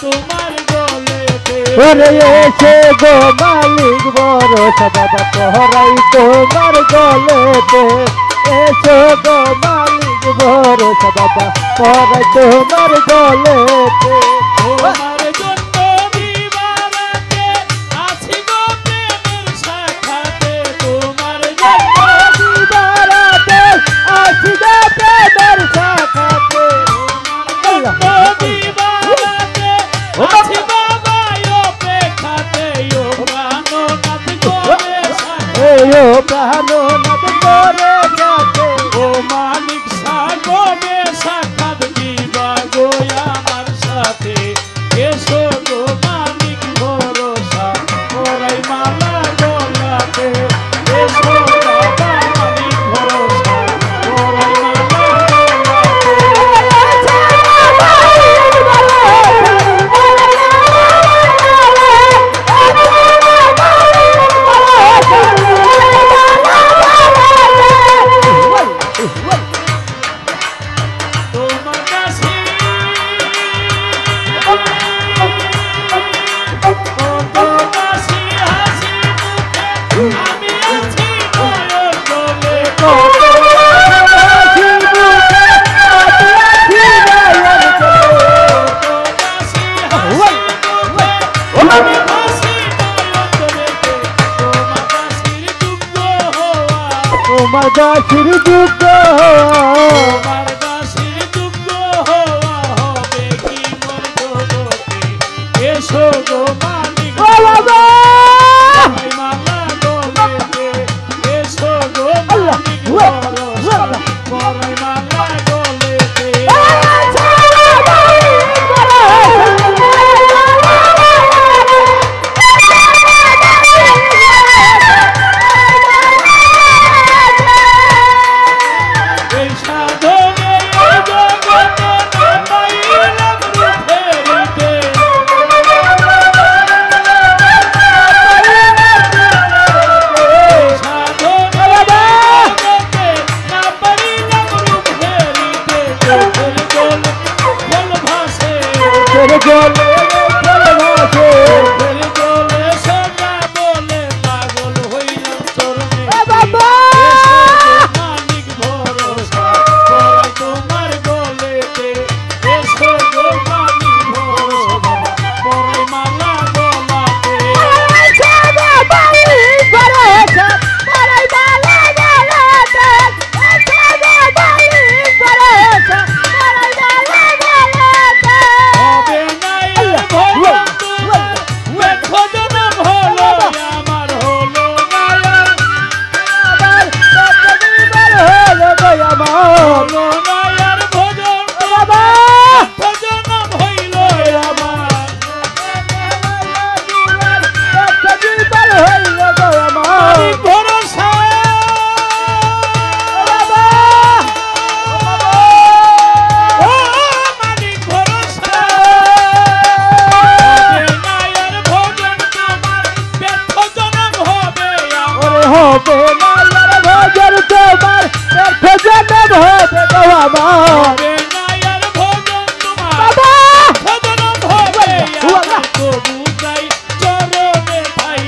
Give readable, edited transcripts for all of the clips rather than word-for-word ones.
তোমার গলেতে ওরে এসে গো মালিক ভরসা বাবা পরাই তোমার গলেতে এসো গো মালিক ভরসা বাবা পরাই তোমার গলেতে তোমার জন্য দিবারাতে আছি গো প্রেমের শাখাতে তোমার জন্য দিবারাতে আছি গো প্রেমের শাখাতে দিবারাতে আছি বাবা অপেক্ষাতে ও প্রাণনাথ করে ও প্রাণনাথ করে যাতে ও মালিক সাগরে সাক্ষাৎ দিবা গো আমার সাথে এসো গো মালিক ভরসা ওরাই মালা গলাতে এসো বাবা মালিক ভরসা ওরাই মালা তোমার কাছে তোমার কাছে হাসি মুখে আমি আছি নয়ন জলে আমি ফাঁসি নয়ন জলেতে তোমার কাছের যুদ্ধ হওয়া তোমার দাসির যুদ্ধ তোমার দাসের যুদ্ধ হওয়া হবে কি মোর জগতে এসো গো মালিক বাবা ভাই মালা গলেতে এসো গো মালিক ভরসা পরাই মালা গলেতে এই সাধনে এই জগতে না পাইলাম রূপেরিতে এই সাধনে জগতে না পাইলাম রূপেরিতে চোখের জল ফল ভাসে তোর জলে ভালোবাসে চোখের জলে সোনা বলে পাগল হইলাম চরণে বাবা মালিক ভরসা পরাই তোমার গলেতে এসো গো মালিক ভরসা পরাই মালা গলাতে হবে না এর ভজন তোমার দেখো জনম হলো আমার হলো না আর হলো না আর ভজন দেখো জনম হইল আমার মালিক ভরসা ও মালিক ভরসা হবে না আর ভজন তোমার দেখো জনম হবে আমার হবে মালার ভজন তোমার জনম হবে গো আমার হবে না আর ভজন তোমার ভজন হবে আমার তবু চাই চরণে ঠাই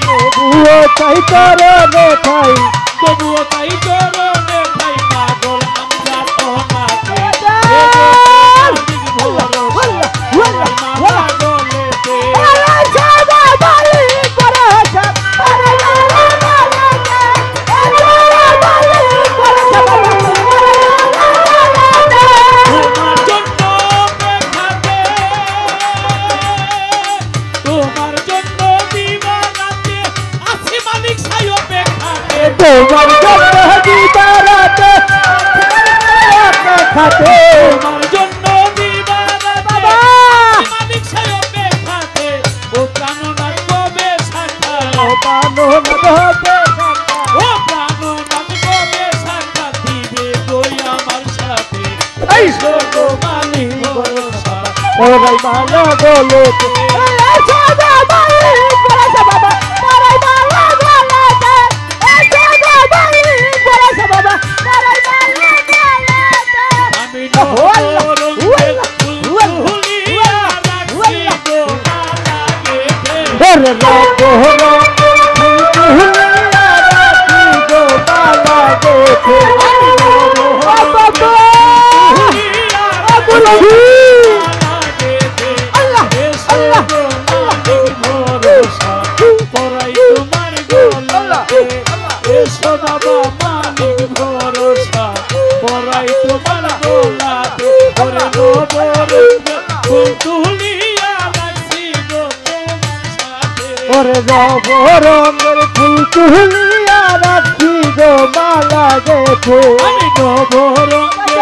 ও তাই করবে তাই তবুও তাই চরণে ঠাই পাগল আমরা তোমাকে মালিক ভরসা মালা গলেতে তোমার জন্য অপেক্ষাতে তোমার জন্য দিবারাতে আছি মালিক সাই অপেক্ষাতে তোমার জন্য দিবারাতে খাতে তোমার জন্য দিবারাতে আছি মালিক সাই অপেক্ষাতে ও প্রাণনাথ কবে সাক্ষাৎ পানো হবে ও প্রাণনাথ কবে সাক্ষাৎ দিবে কই আমার সাথে এই এসো গো মালিক ভরসা ওরাই মালা গলেতে আমি নহর ফুলিয়া রাখছি গো ওরে নবরঙের ফুল তুলিয়া রাখি গো মালা গেছে আমি নবরঙের